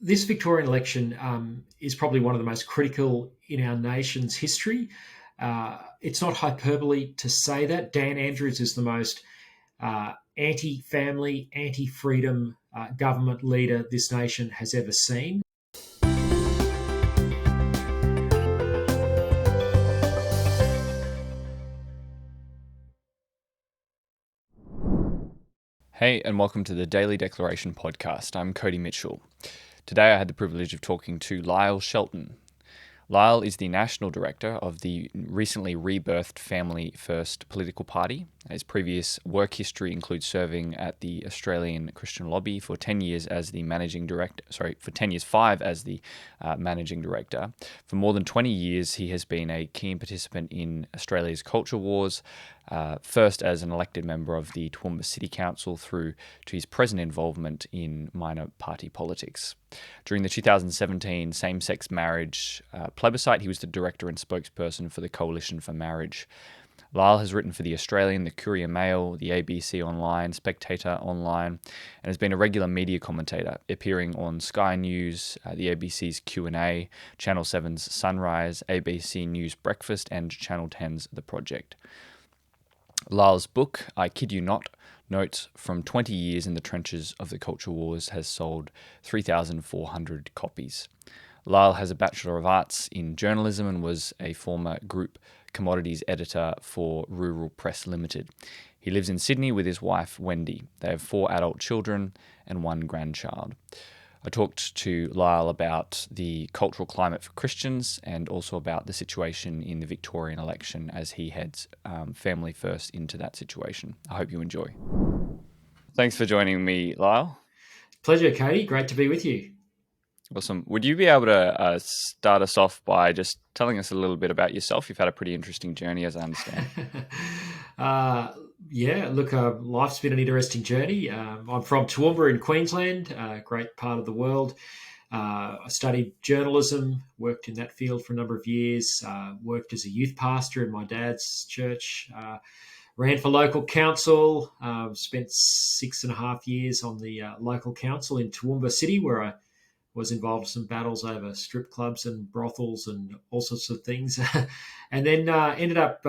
this Victorian election is probably one of the most critical in our nation's history. It's not hyperbole to say that. Dan Andrews is the most anti-family, anti-freedom government leader this nation has ever seen. Hey, and welcome to the Daily Declaration podcast. I'm Cody Mitchell. Today I had the privilege of talking to Lyle Shelton. Lyle is the National Director of the recently rebirthed Family First political party. His previous work history includes serving at the Australian Christian Lobby for 10 years as the managing director. Managing director. For more than 20 years, he has been a keen participant in Australia's culture wars, first as an elected member of the Toowoomba City Council through to his present involvement in minor party politics. During the 2017 same-sex marriage plebiscite, he was the director and spokesperson for the Coalition for Marriage. Lyle has written for The Australian, the Courier Mail, the ABC Online, Spectator Online, and has been a regular media commentator, appearing on Sky News, the ABC's Q&A, Channel 7's Sunrise, ABC News Breakfast, and Channel 10's The Project. Lyle's book, I Kid You Not, Notes from 20 Years in the Trenches of the Culture Wars, has sold 3,400 copies. Lyle has a Bachelor of Arts in Journalism and was a former group commodities editor for Rural Press Limited. He lives in Sydney with his wife, Wendy. They have 4 adult children and 1 grandchild. I talked to Lyle about the cultural climate for Christians and also about the situation in the Victorian election as he heads Family First into that situation. I hope you enjoy. Thanks for joining me, Lyle. Pleasure, Cody. Great to be with you. Awesome. Would you be able to start us off by just telling us a little bit about yourself? You've had a pretty interesting journey, as I understand. Life's been an interesting journey. I'm from Toowoomba in Queensland, a great part of the world. I studied journalism, worked in that field for a number of years, worked as a youth pastor in my dad's church, ran for local council, spent 6.5 years on the local council in Toowoomba City, where I was involved in some battles over strip clubs and brothels and all sorts of things. And then ended up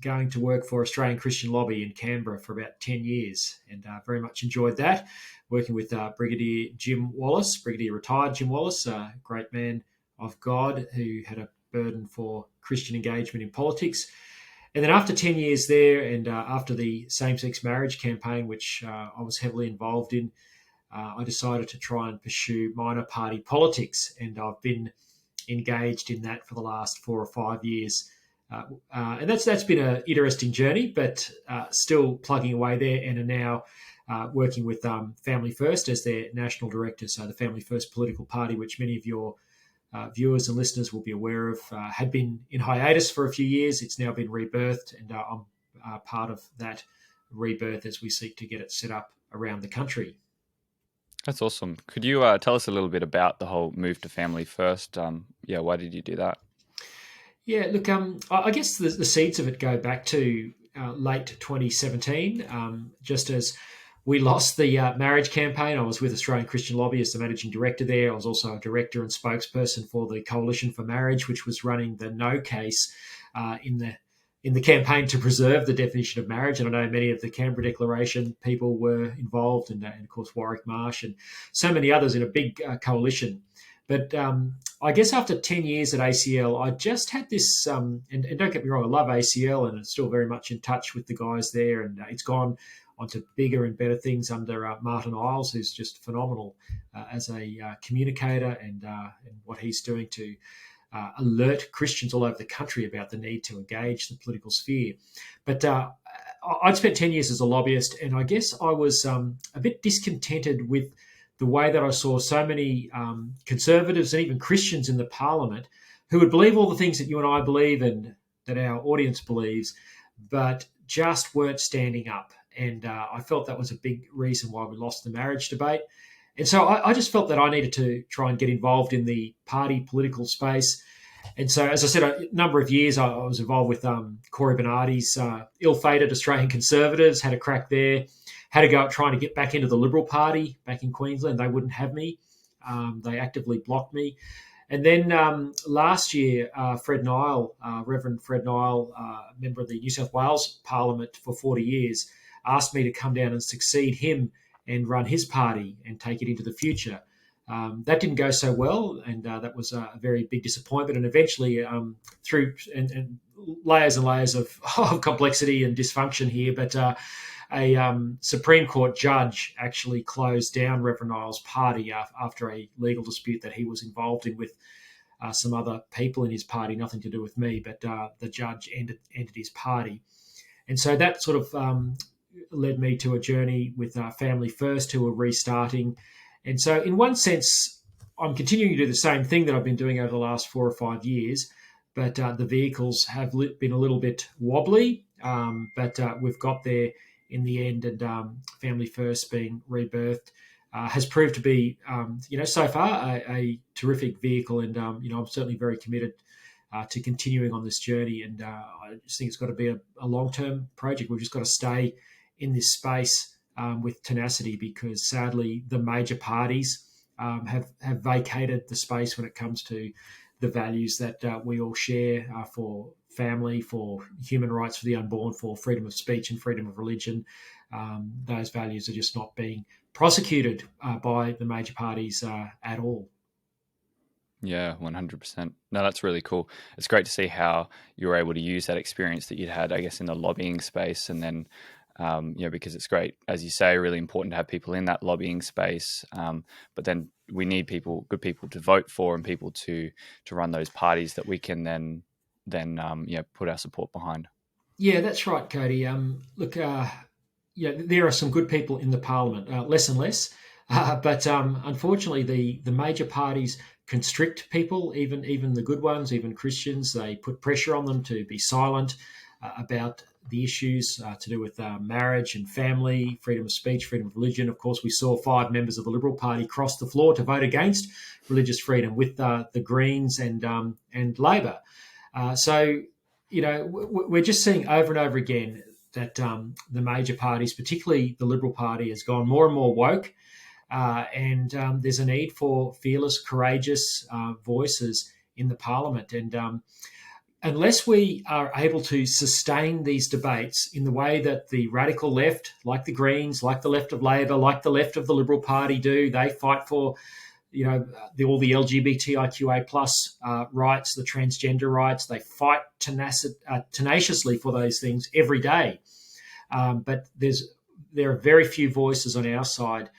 going to work for Australian Christian Lobby in Canberra for about 10 years and very much enjoyed that, working with Brigadier retired Jim Wallace, a great man of God who had a burden for Christian engagement in politics. And then after 10 years there and after the same-sex marriage campaign, which I was heavily involved in, I decided to try and pursue minor party politics, and I've been engaged in that for the last 4 or 5 years. And that's been an interesting journey, but still plugging away there, and are now working with Family First as their national director. So the Family First political party, which many of your viewers and listeners will be aware of, had been in hiatus for a few years. It's now been rebirthed, and I'm part of that rebirth as we seek to get it set up around the country. That's awesome. Could you tell us a little bit about the whole move to Family First? Why did you do that? Yeah, look, I guess the seeds of it go back to late 2017, just as we lost the marriage campaign. I was with Australian Christian Lobby as the managing director there. I was also a director and spokesperson for the Coalition for Marriage, which was running the no case in the campaign to preserve the definition of marriage. And I know many of the Canberra Declaration people were involved, and of course Warwick Marsh and so many others in a big coalition. But I guess after 10 years at ACL, I just had this, and don't get me wrong, I love ACL and I'm still very much in touch with the guys there, and it's gone on to bigger and better things under Martin Iles, who's just phenomenal as a communicator and what he's doing to alert Christians all over the country about the need to engage the political sphere. But I'd spent 10 years as a lobbyist, and I guess I was a bit discontented with the way that I saw so many conservatives and even Christians in the parliament who would believe all the things that you and I believe and that our audience believes, but just weren't standing up. And I felt that was a big reason why we lost the marriage debate. And so I just felt that I needed to try and get involved in the party political space. And so, as I said, a number of years I was involved with Corey Bernardi's ill-fated Australian Conservatives, had a crack there, had to go out trying to get back into the Liberal Party back in Queensland. They wouldn't have me. They actively blocked me. And then last year, Fred Nile, Reverend Fred Nile, member of the New South Wales Parliament for 40 years, asked me to come down and succeed him and run his party and take it into the future. That didn't go so well, and that was a very big disappointment. And eventually, through and layers and layers of complexity and dysfunction here, but a Supreme Court judge actually closed down Reverend Niles' party after a legal dispute that he was involved in with some other people in his party, nothing to do with me, but the judge ended his party. And so that sort of led me to a journey with Family First, who are restarting. And so in one sense, I'm continuing to do the same thing that I've been doing over the last 4 or 5 years, but the vehicles have been a little bit wobbly, but we've got there in the end, and Family First being rebirthed has proved to be, so far a terrific vehicle, and I'm certainly very committed to continuing on this journey. And I just think it's got to be a long-term project. We've just got to stay in this space with tenacity, because sadly the major parties have vacated the space when it comes to the values that we all share for family, for human rights for the unborn, for freedom of speech and freedom of religion. Those values are just not being prosecuted by the major parties at all. Yeah, 100%. No, that's really cool. It's great to see how you were able to use that experience that you'd had, I guess, in the lobbying space. And then, because it's great, as you say, really important to have people in that lobbying space. But then we need good people to vote for, and people to run those parties that we can then put our support behind. Yeah, that's right, Cody. Look, there are some good people in the parliament, less and less, but unfortunately, the major parties constrict people, even the good ones, even Christians. They put pressure on them to be silent about the issues to do with marriage and family, freedom of speech, freedom of religion. Of course, we saw 5 members of the Liberal Party cross the floor to vote against religious freedom with the Greens and Labor. So, we're just seeing over and over again that the major parties, particularly the Liberal Party, has gone more and more woke. And there's a need for fearless, courageous voices in the parliament. And unless we are able to sustain these debates in the way that the radical left, like the Greens, like the left of Labor, like the left of the Liberal Party do, they fight for all the LGBTIQA plus rights, the transgender rights. They fight tenaciously for those things every day. But there are very few voices on our side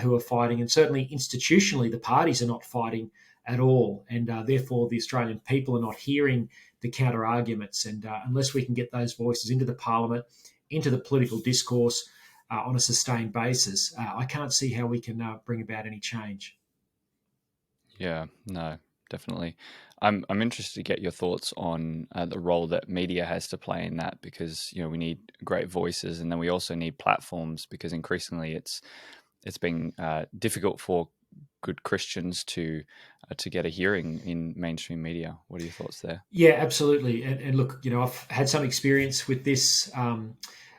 who are fighting, and certainly institutionally, the parties are not fighting at all, and therefore the Australian people are not hearing the counter arguments. And unless we can get those voices into the parliament, into the political discourse on a sustained basis, I can't see how we can bring about any change. Yeah, no, definitely. I'm interested to get your thoughts on the role that media has to play in that, because we need great voices, and then we also need platforms, because increasingly it's been difficult for good Christians to get a hearing in mainstream media. What are your thoughts there? Yeah, absolutely. And look, I've had some experience with this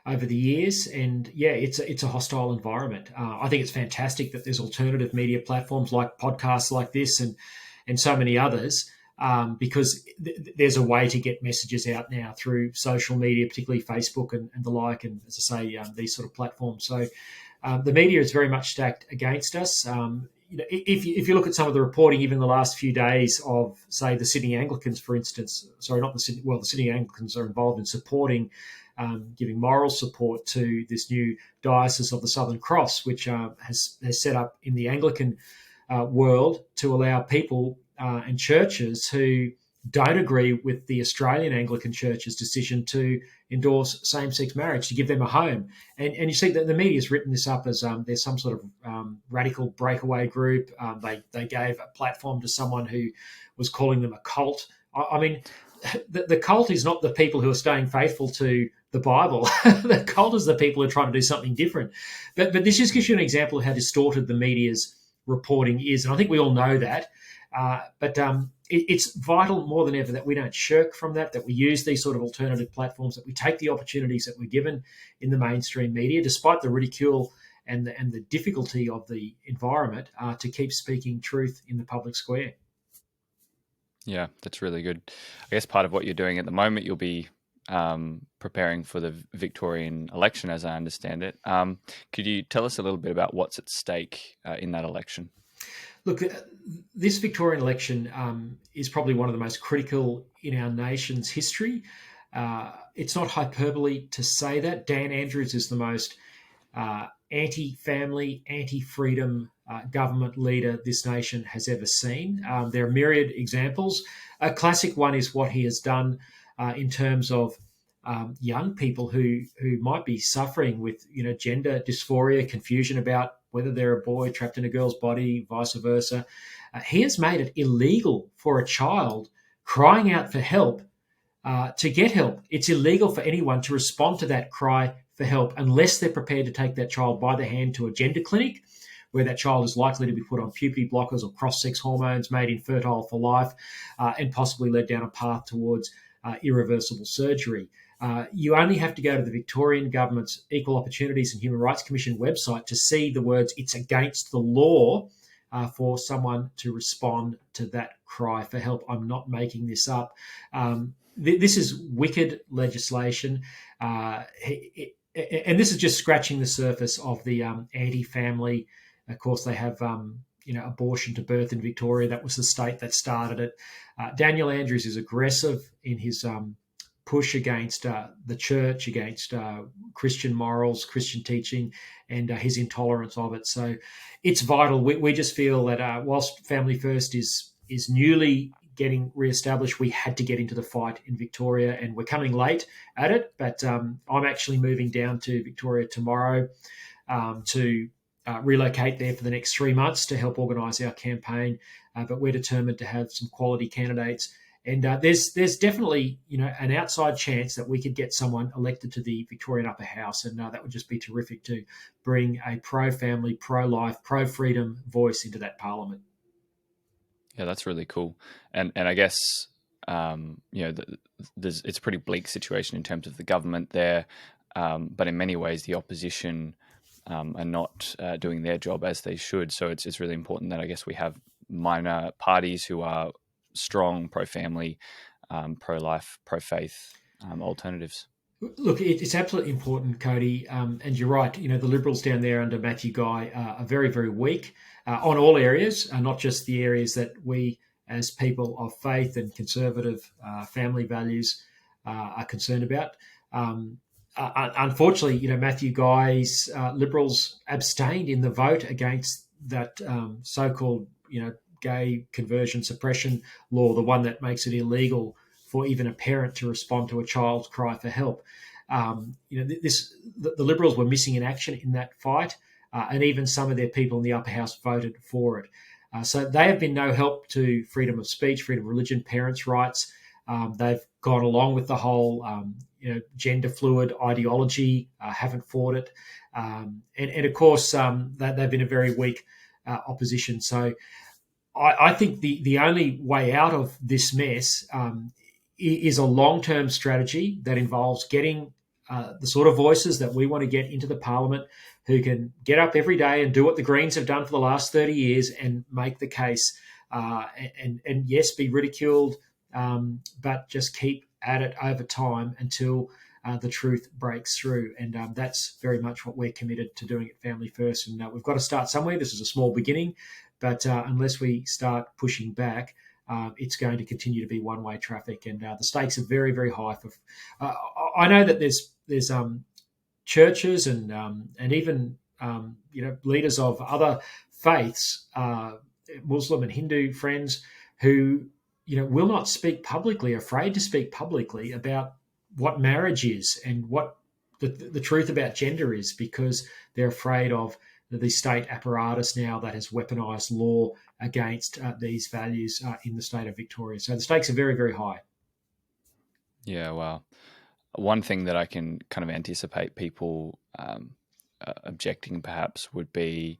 over the years, and yeah, it's a hostile environment. I think it's fantastic that there's alternative media platforms like podcasts like this and so many others, because there's a way to get messages out now through social media, particularly Facebook and the like, and as I say, these sort of platforms. So the media is very much stacked against us. If you look at some of the reporting, even the last few days of, say, the Sydney Anglicans, for instance, the Sydney Anglicans are involved in supporting, giving moral support to this new Diocese of the Southern Cross, which has set up in the Anglican world to allow people and churches who don't agree with the Australian Anglican Church's decision to endorse same-sex marriage, to give them a home. And you see that the media's written this up as there's some sort of radical breakaway group. They gave a platform to someone who was calling them a cult. I mean, the cult is not the people who are staying faithful to the Bible. The cult is the people who are trying to do something different. But this just gives you an example of how distorted the media's reporting is. And I think we all know that. But it's vital more than ever that we don't shirk from that we use these sort of alternative platforms, that we take the opportunities that we're given in the mainstream media, despite the ridicule and the difficulty of the environment to keep speaking truth in the public square. Yeah, that's really good. I guess part of what you're doing at the moment, you'll be preparing for the Victorian election, as I understand it. Could you tell us a little bit about what's at stake in that election? Look, this Victorian election is probably one of the most critical in our nation's history. It's not hyperbole to say that. Dan Andrews is the most anti-family, anti-freedom government leader this nation has ever seen. There are myriad examples. A classic one is what he has done in terms of young people who might be suffering with gender dysphoria, confusion about whether they're a boy trapped in a girl's body, vice versa. He has made it illegal for a child crying out for help to get help. It's illegal for anyone to respond to that cry for help unless they're prepared to take that child by the hand to a gender clinic where that child is likely to be put on puberty blockers or cross-sex hormones, made infertile for life, and possibly led down a path towards irreversible surgery. You only have to go to the Victorian government's Equal Opportunities and Human Rights Commission website to see the words, "It's against the law," for someone to respond to that cry for help. I'm not making this up. This is wicked legislation. And this is just scratching the surface of the anti-family. Of course, they have abortion to birth in Victoria. That was the state that started it. Daniel Andrews is aggressive in his push against the church, against Christian morals, Christian teaching, and his intolerance of it. So it's vital. We just feel that whilst Family First is newly getting re-established, we had to get into the fight in Victoria, and we're coming late at it. But I'm actually moving down to Victoria tomorrow to relocate there for the next 3 months to help organise our campaign. But we're determined to have some quality candidates. And there's definitely an outside chance that we could get someone elected to the Victorian Upper House, and that would just be terrific to bring a pro-family, pro-life, pro-freedom voice into that parliament. Yeah, that's really cool. And I guess it's a pretty bleak situation in terms of the government there, but in many ways the opposition are not doing their job as they should. So it's really important that I guess we have minor parties who are strong pro-family, pro-life, pro-faith alternatives. Look, it's absolutely important, Cody, and you're right. The Liberals down there under Matthew Guy are very, very weak on all areas, not just the areas that we, as people of faith and conservative family values, are concerned about. Unfortunately, Matthew Guy's Liberals abstained in the vote against that so-called, gay conversion suppression law, the one that makes it illegal for even a parent to respond to a child's cry for help. The Liberals were missing in action in that fight, and even some of their people in the upper house voted for it. So they have been no help to freedom of speech, freedom of religion, parents' rights. They've gone along with the whole gender fluid ideology, haven't fought it. And of course, they've been a very weak opposition. So I think the only way out of this mess is a long-term strategy that involves getting the sort of voices that we want to get into the parliament, who can get up every day and do what the Greens have done for the last 30 years and make the case, and yes, be ridiculed, but just keep at it over time until the truth breaks through. And that's very much what we're committed to doing at Family First. And we've got to start somewhere. This is a small beginning, but unless we start pushing back, it's going to continue to be one-way traffic, and the stakes are very, very high. I know that there's churches and even leaders of other faiths, Muslim and Hindu friends, who will not speak publicly, afraid to speak publicly about what marriage is and what the truth about gender is, because they're afraid of the state apparatus now that has weaponized law against these values in the state of Victoria. So the stakes are very, very high. Yeah, wow. One thing that I can kind of anticipate people objecting perhaps would be,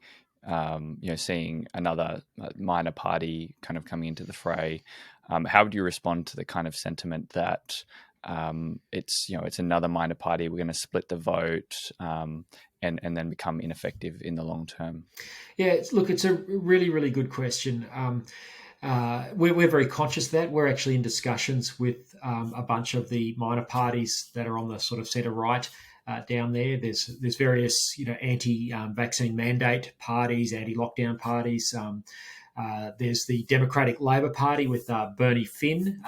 seeing another minor party kind of coming into the fray. How would you respond to the kind of sentiment that it's another minor party, we're going to split the vote, and then become ineffective in the long term? Yeah, it's a really, really good question. We're very conscious of that. We're actually in discussions with a bunch of the minor parties that are on the sort of centre right down there. There's various anti-vaccine mandate parties, anti-lockdown parties. There's the Democratic Labor Party with Bernie Finn.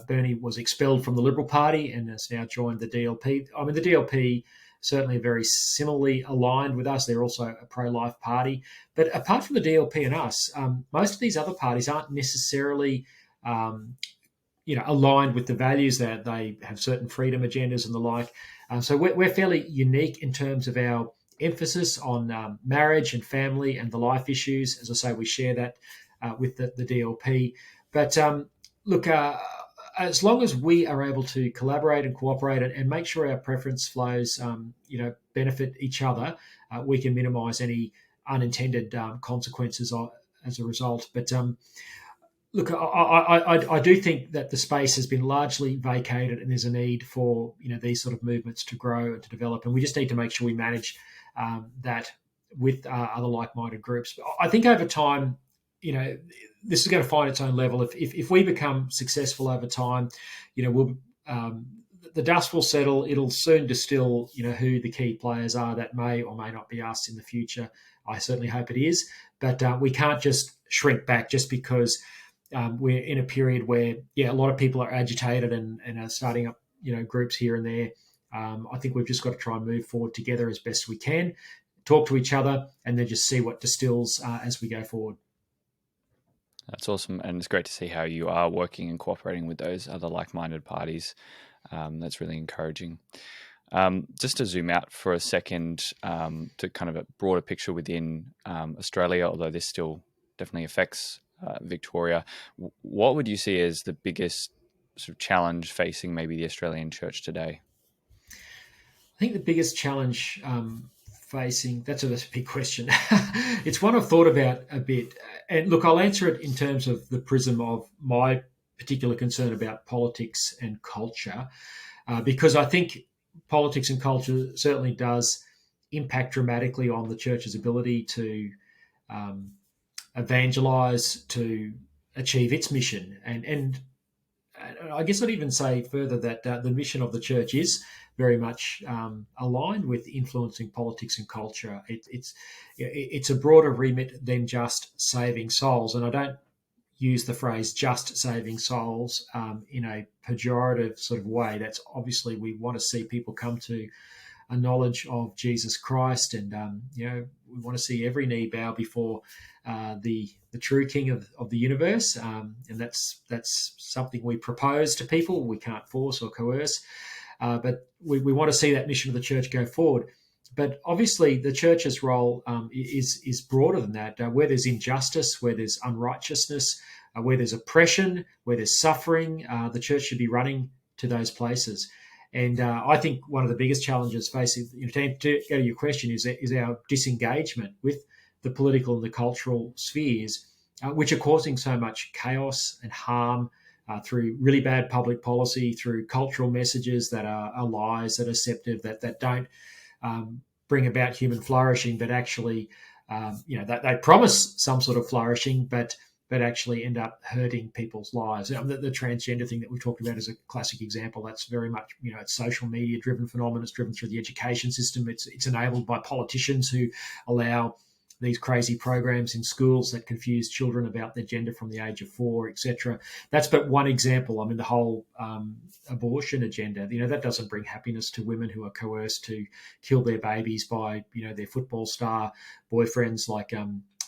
Bernie was expelled from the Liberal Party and has now joined the DLP. I mean, the DLP certainly are very similarly aligned with us. They're also a pro-life party. But apart from the DLP and us, most of these other parties aren't necessarily aligned with the values. That they have certain freedom agendas and the like. So we're fairly unique in terms of our emphasis on marriage and family and the life issues. As I say, we share that with the DLP. But look, as long as we are able to collaborate and cooperate and make sure our preference flows, benefit each other, we can minimise any unintended consequences as a result. But look, I do think that the space has been largely vacated, and there's a need for these sort of movements to grow and to develop, and we just need to make sure we manage that with other like-minded groups. I think over time, this is going to find its own level. If we become successful over time, we'll the dust will settle. It'll soon distill, who the key players are. That may or may not be us in the future. I certainly hope it is, but we can't just shrink back just because we're in a period where, a lot of people are agitated and are starting up, groups here and there. I think we've just got to try and move forward together as best we can, talk to each other, and then just see what distills as we go forward. That's awesome, and it's great to see how you are working and cooperating with those other like-minded parties. That's really encouraging. Just to zoom out for a second to kind of a broader picture within Australia, although this still definitely affects Victoria, what would you see as the biggest sort of challenge facing maybe the Australian church today? I think the biggest challenge facing, that's a big question. It's one I've thought about a bit. And look, I'll answer it in terms of the prism of my particular concern about politics and culture, because I think politics and culture certainly does impact dramatically on the church's ability to evangelize, to achieve its mission. And I guess I'd even say further that the mission of the church is very much aligned with influencing politics and culture. It's a broader remit than just saving souls. And I don't use the phrase just saving souls in a pejorative sort of way. That's obviously, we want to see people come to a knowledge of Jesus Christ, and we want to see every knee bow before the true King of the universe, and that's something we propose to people. We can't force or coerce, but we want to see that mission of the church go forward. But obviously, the church's role is broader than that. Where there's injustice, where there's unrighteousness, where there's oppression, where there's suffering, the church should be running to those places. And I think one of the biggest challenges facing, to go to your question, is our disengagement with the political and the cultural spheres, which are causing so much chaos and harm through really bad public policy, through cultural messages that are lies, that are deceptive, that don't bring about human flourishing, but actually, that they promise some sort of flourishing, but actually end up hurting people's lives. The transgender thing that we talked about is a classic example. That's very much, it's social media driven phenomenon. It's driven through the education system. It's enabled by politicians who allow these crazy programs in schools that confuse children about their gender from the age of 4, etc. That's but one example. I mean, the whole abortion agenda, that doesn't bring happiness to women who are coerced to kill their babies by, their football star boyfriends,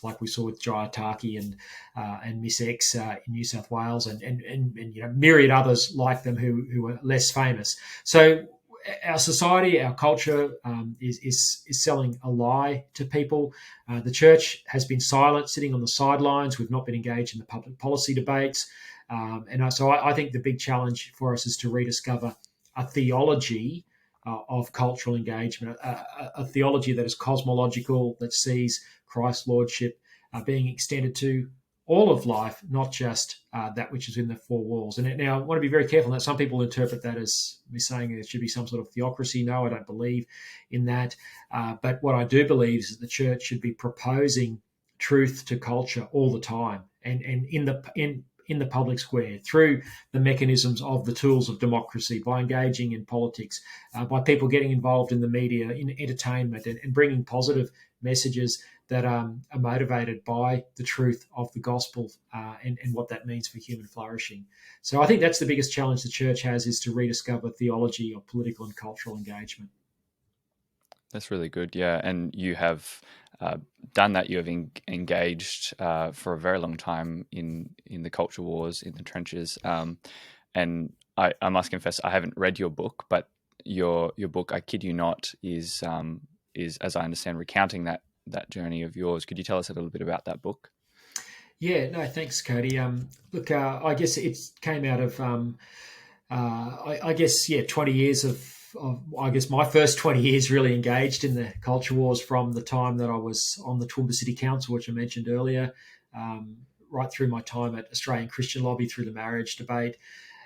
like we saw with Jaya Taki and Miss X in New South Wales, and myriad others like them who are less famous. So our society, our culture is selling a lie to people. The church has been silent, sitting on the sidelines. We've not been engaged in the public policy debates. So I think the big challenge for us is to rediscover a theology of cultural engagement, a theology that is cosmological, that sees Christ's lordship being extended to all of life, not just that which is in the four walls. And now I want to be very careful that some people interpret that as me saying there should be some sort of theocracy. No, I don't believe in that. But what I do believe is that the church should be proposing truth to culture all the time, and in the public square through the mechanisms of the tools of democracy, by engaging in politics, by people getting involved in the media, in entertainment, and bringing positive messages that are motivated by the truth of the gospel and what that means for human flourishing. So I think that's the biggest challenge the church has, is to rediscover theology of political and cultural engagement. That's really good. Yeah, and you have uh, done that. You have engaged for a very long time in the culture wars, in the trenches. And I must confess, I haven't read your book, but your book, I kid you not, is, as I understand, recounting that journey of yours. Could you tell us a little bit about that book? Yeah, no, thanks, Cody. Look, I guess it came out of, I guess, yeah, 20 years I guess my first 20 years really engaged in the culture wars, from the time that I was on the Toowoomba City Council, which I mentioned earlier, right through my time at Australian Christian Lobby, through the marriage debate,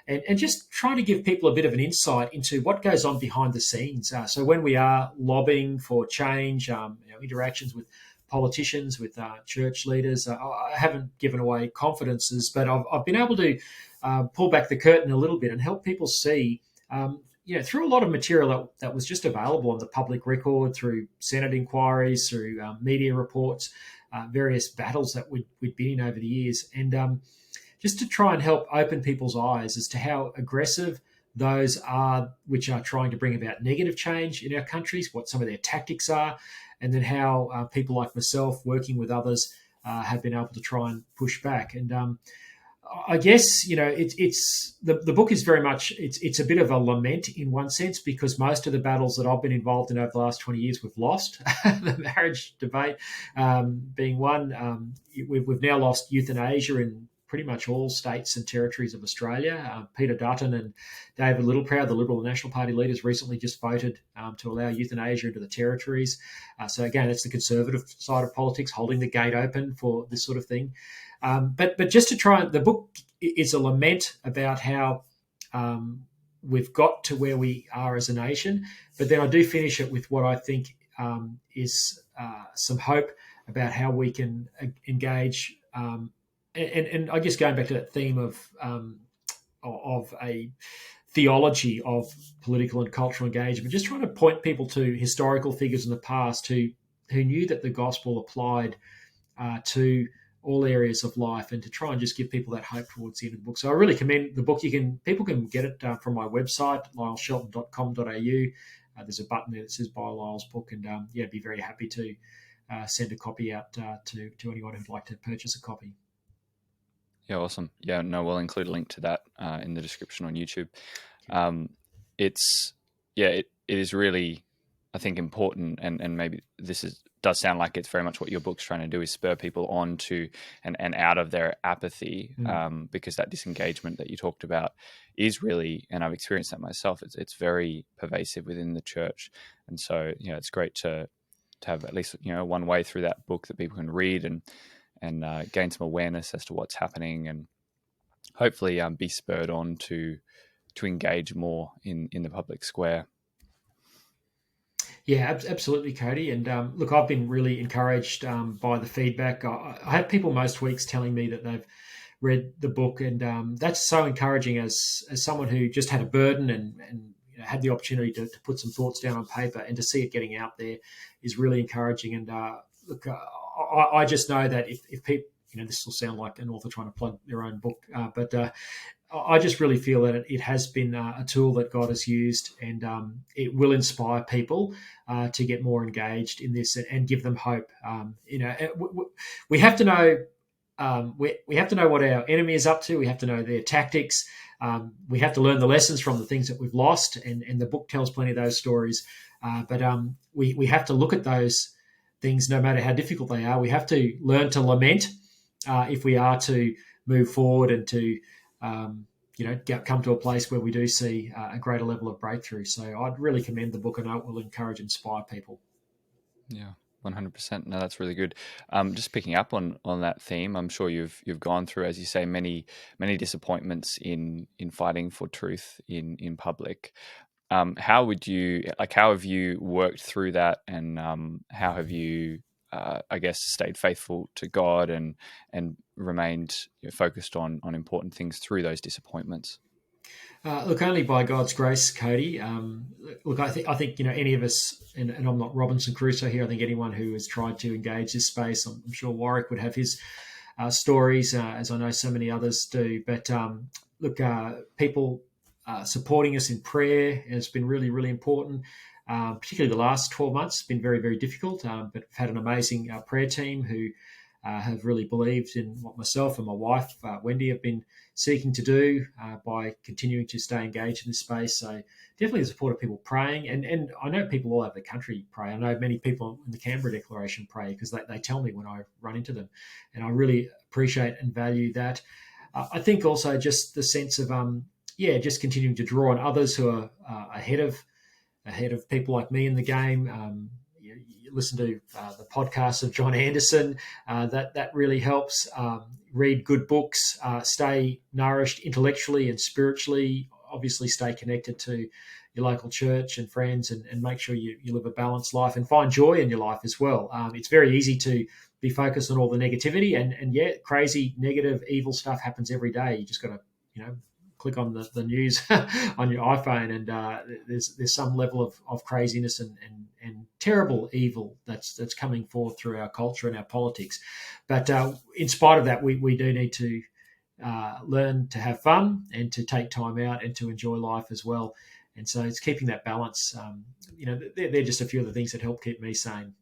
and just trying to give people a bit of an insight into what goes on behind the scenes. So when we are lobbying for change, interactions with politicians, with church leaders, I haven't given away confidences, but I've been able to pull back the curtain a little bit and help people see. Through a lot of material that was just available on the public record, through Senate inquiries, through media reports, various battles that we'd been in over the years, and just to try and help open people's eyes as to how aggressive those are which are trying to bring about negative change in our countries, what some of their tactics are, and then how people like myself, working with others, have been able to try and push back. And I guess it's the book is very much, it's a bit of a lament in one sense, because most of the battles that I've been involved in over the last 20 years we've lost. The marriage debate being one. We've now lost euthanasia in pretty much all states and territories of Australia. Peter Dutton and David Littleproud, the Liberal and National Party leaders, recently just voted to allow euthanasia into the territories. So again, that's the conservative side of politics, holding the gate open for this sort of thing. But just to try, the book is a lament about how we've got to where we are as a nation. But then I do finish it with what I think is some hope about how we can engage. And I guess going back to that theme of a theology of political and cultural engagement, just trying to point people to historical figures in the past who knew that the gospel applied to all areas of life, and to try and just give people that hope towards the end of the book. So I really commend the book. People can get it from my website, lyleshelton.com.au. There's a button there that says Buy Lyle's book, and I'd be very happy to send a copy out to anyone who'd like to purchase a copy. Yeah, awesome. Yeah, no, we'll include a link to that in the description on YouTube. It is really, I think, important, and maybe does sound like it's very much what your book's trying to do, is spur people on to and out of their apathy, because that disengagement that you talked about is really, and I've experienced that myself, it's very pervasive within the church. And so, it's great to have at least, one way through that book that people can read and gain some awareness as to what's happening, and hopefully be spurred on to engage more in the public square. Yeah, absolutely, Cody. And look, I've been really encouraged by the feedback. I have people most weeks telling me that they've read the book, and that's so encouraging as someone who just had a burden and had the opportunity to put some thoughts down on paper, and to see it getting out there is really encouraging. And look, I just know that if people, this will sound like an author trying to plug their own book, but I just really feel that it has been a tool that God has used, and it will inspire people to get more engaged in this and give them hope. We have to know. We have to know what our enemy is up to. We have to know their tactics. We have to learn the lessons from the things that we've lost, and the book tells plenty of those stories. But we have to look at those things, no matter how difficult they are. We have to learn to lament if we are to move forward and to come to a place where we do see a greater level of breakthrough. So I'd really commend the book, and it will encourage and inspire people. Yeah, 100%. No, that's really good. Just picking up on that theme, I'm sure you've gone through, as you say, many disappointments in fighting for truth in public. How have you worked through that, and how have you, I guess, stayed faithful to God and remained focused on important things through those disappointments? Look, only by God's grace, Cody. Look, I think any of us, and I'm not Robinson Crusoe here. I think anyone who has tried to engage this space, I'm sure Warwick would have his stories, as I know so many others do. But look, people supporting us in prayer has been really, really important. Particularly the last 12 months has been very, very difficult. But we've had an amazing prayer team who have really believed in what myself and my wife, Wendy, have been seeking to do by continuing to stay engaged in this space. So definitely the support of people praying. And I know people all over the country pray. I know many people in the Canberra Declaration pray because they tell me when I run into them. And I really appreciate and value that. I think also just the sense of, just continuing to draw on others who are ahead of people like me in the game. You listen to the podcast of John Anderson. That really helps. Read good books. Stay nourished intellectually and spiritually. Obviously, stay connected to your local church and friends, and make sure you live a balanced life and find joy in your life as well. It's very easy to be focused on all the negativity, and crazy, negative, evil stuff happens every day. You just got to, click on the news on your iPhone, and there's some level of craziness and terrible evil that's coming forth through our culture and our politics. But in spite of that, we do need to learn to have fun and to take time out and to enjoy life as well. And so it's keeping that balance. They're just a few of the things that help keep me sane.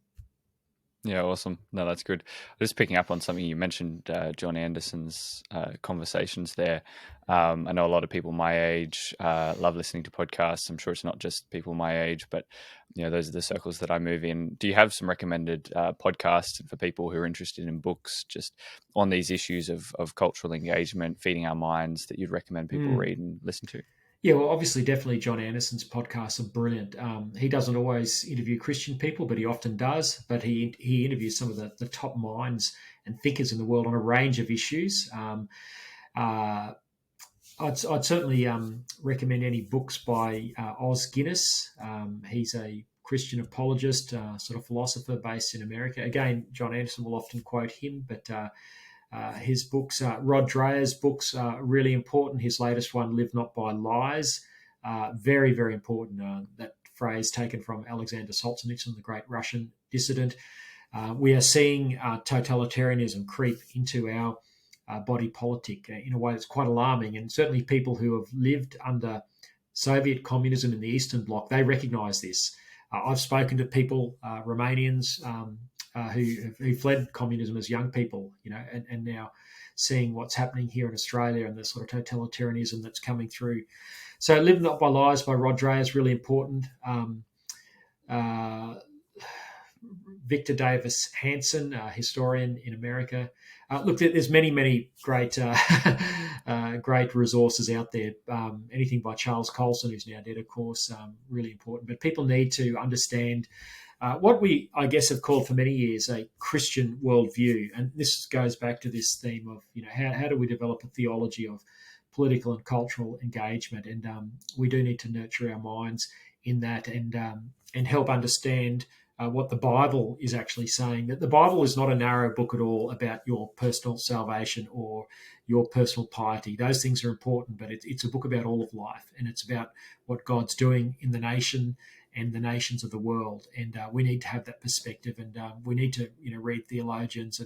Yeah, awesome. No, that's good. Just picking up on something you mentioned, John Anderson's conversations there. I know a lot of people my age love listening to podcasts. I'm sure it's not just people my age, but those are the circles that I move in. Do you have some recommended podcasts for people who are interested in books, just on these issues of cultural engagement, feeding our minds, that you'd recommend people read and listen to? Yeah, well, obviously, definitely John Anderson's podcasts are brilliant. He doesn't always interview Christian people, but he often does. But he interviews some of the top minds and thinkers in the world on a range of issues. I'd certainly recommend any books by Os Guinness. He's a Christian apologist, sort of philosopher based in America. Again, John Anderson will often quote him, but his books, Rod Dreher's books, are really important. His latest one, Live Not by Lies, very, very important. That phrase taken from Alexander Solzhenitsyn, the great Russian dissident. We are seeing totalitarianism creep into our body politic in a way that's quite alarming. And certainly people who have lived under Soviet communism in the Eastern Bloc, they recognize this. I've spoken to people, Romanians, who fled communism as young people, and now seeing what's happening here in Australia and the sort of totalitarianism that's coming through. So Live Not by Lies by Rod Dreher is really important. Victor Davis Hanson, historian in America. Look, there's many great great resources out there. Anything by Charles Colson, who's now dead, of course, really important. But people need to understand what we, I guess, have called for many years a Christian worldview. And this goes back to this theme of, how do we develop a theology of political and cultural engagement? And we do need to nurture our minds in that and help understand what the Bible is actually saying. That the Bible is not a narrow book at all about your personal salvation or your personal piety. Those things are important, but it's a book about all of life, and it's about what God's doing in the nation and the nations of the world. And we need to have that perspective, and we need to read theologians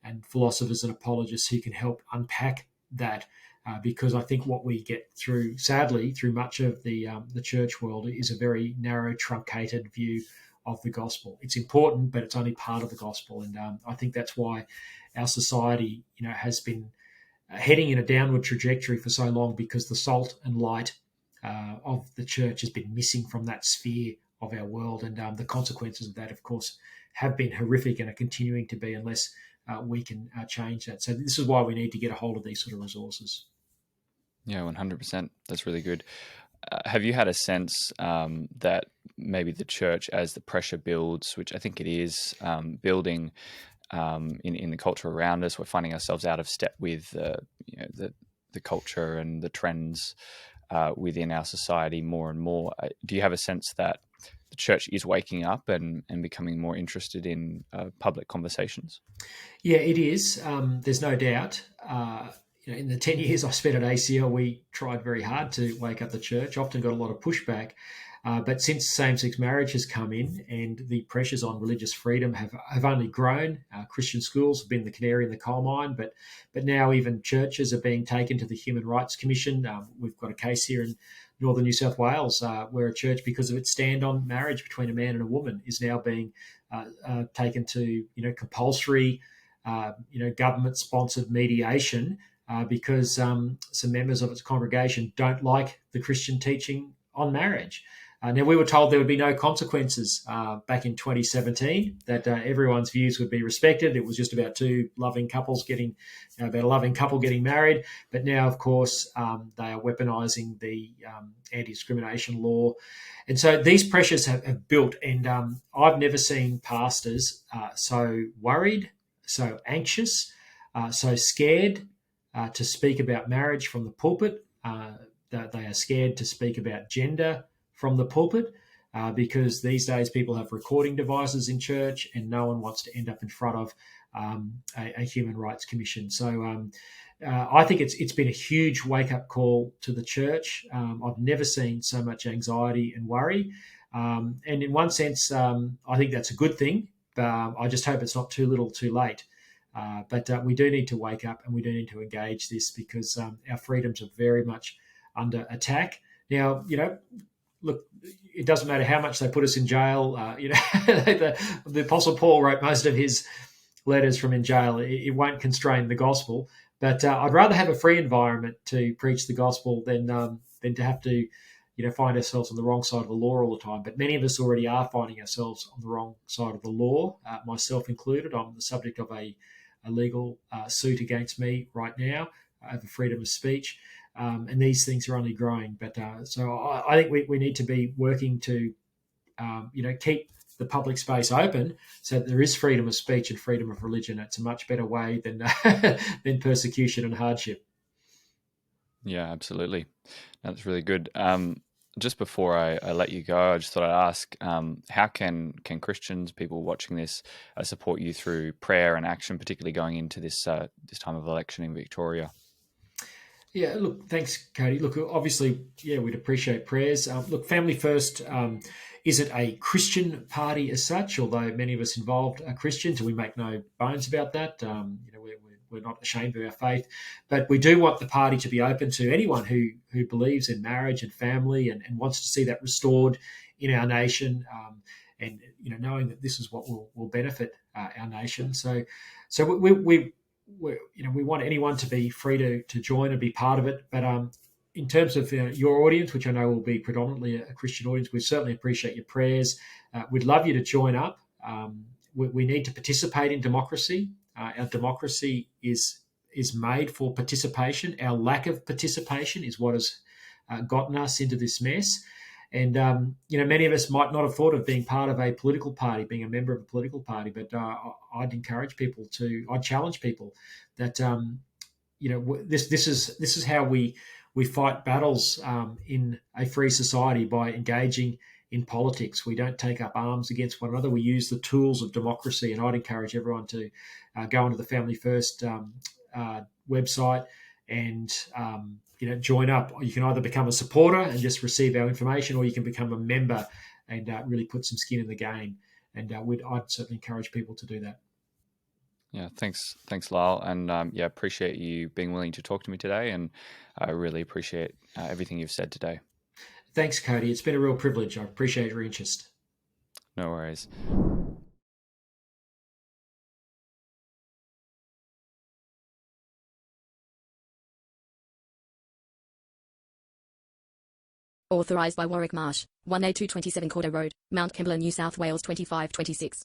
and philosophers and apologists who can help unpack that. Because I think what we get through, sadly, through much of the church world is a very narrow, truncated view of the gospel. It's important, but it's only part of the gospel. And I think that's why our society, has been heading in a downward trajectory for so long, because the salt and light of the church has been missing from that sphere of our world. And the consequences of that, of course, have been horrific and are continuing to be unless we can change that. So this is why we need to get a hold of these sort of resources. Yeah, 100%. That's really good. Have you had a sense that maybe the church, as the pressure builds, which I think it is building in the culture around us, we're finding ourselves out of step with the culture and the trends within our society more and more. Do you have a sense that the church is waking up and becoming more interested in public conversations? Yeah, it is. There's no doubt. In the 10 years I spent at ACL, we tried very hard to wake up the church, often got a lot of pushback. But since same-sex marriage has come in and the pressures on religious freedom have only grown, Christian schools have been the canary in the coal mine, but now even churches are being taken to the Human Rights Commission. We've got a case here in northern New South Wales where a church, because of its stand on marriage between a man and a woman, is now being taken to compulsory government-sponsored mediation because some members of its congregation don't like the Christian teaching on marriage. Now, we were told there would be no consequences back in 2017, that everyone's views would be respected. It was just about two loving couples about a loving couple getting married. But now, of course, they are weaponising the anti-discrimination law. And so these pressures have built. And I've never seen pastors so worried, so anxious, so scared to speak about marriage from the pulpit. They are scared to speak about gender from the pulpit because these days people have recording devices in church and no one wants to end up in front of a human rights commission. So I think it's been a huge wake-up call to the church. I've never seen so much anxiety and worry. And in one sense, I think that's a good thing. I just hope it's not too little too late. But we do need to wake up and we do need to engage this because our freedoms are very much under attack. Now, look, it doesn't matter how much they put us in jail. The Apostle Paul wrote most of his letters from in jail. It won't constrain the gospel. But I'd rather have a free environment to preach the gospel than to have to, find ourselves on the wrong side of the law all the time. But many of us already are finding ourselves on the wrong side of the law, myself included. I'm the subject of a legal suit against me right now over freedom of speech. And these things are only growing. But so I think we need to be working to, keep the public space open so that there is freedom of speech and freedom of religion. It's a much better way than than persecution and hardship. Yeah, absolutely. That's really good. Just before I let you go, I just thought I'd ask, how can Christians, people watching this, support you through prayer and action, particularly going into this time of election in Victoria? Yeah, look, thanks, Cody. Look, obviously, we'd appreciate prayers. Look, Family First isn't a Christian party as such, although many of us involved are Christians, and we make no bones about that. We're not ashamed of our faith, but we do want the party to be open to anyone who believes in marriage and family and wants to see that restored in our nation, and knowing that this is what will benefit our nation. So we want anyone to be free to join and be part of it. But in terms of your audience, which I know will be predominantly a Christian audience, we certainly appreciate your prayers. We'd love you to join up. We need to participate in democracy. Our democracy is made for participation. Our lack of participation is what has gotten us into this mess. And, many of us might not have thought of being part of a political party, being a member of a political party, but I'd challenge people that, this is how we fight battles in a free society, by engaging in politics. We don't take up arms against one another. We use the tools of democracy. And I'd encourage everyone to go onto the Family First website and join up. You can either become a supporter and just receive our information, or you can become a member and really put some skin in the game. And I'd certainly encourage people to do that. Yeah, thanks, Lyle, and appreciate you being willing to talk to me today, and I really appreciate everything you've said today. Thanks, Cody. It's been a real privilege. I appreciate your interest. No worries. Authorised by Warwick Marsh, 1A227 Cordo Road, Mount Kembla, New South Wales 2526.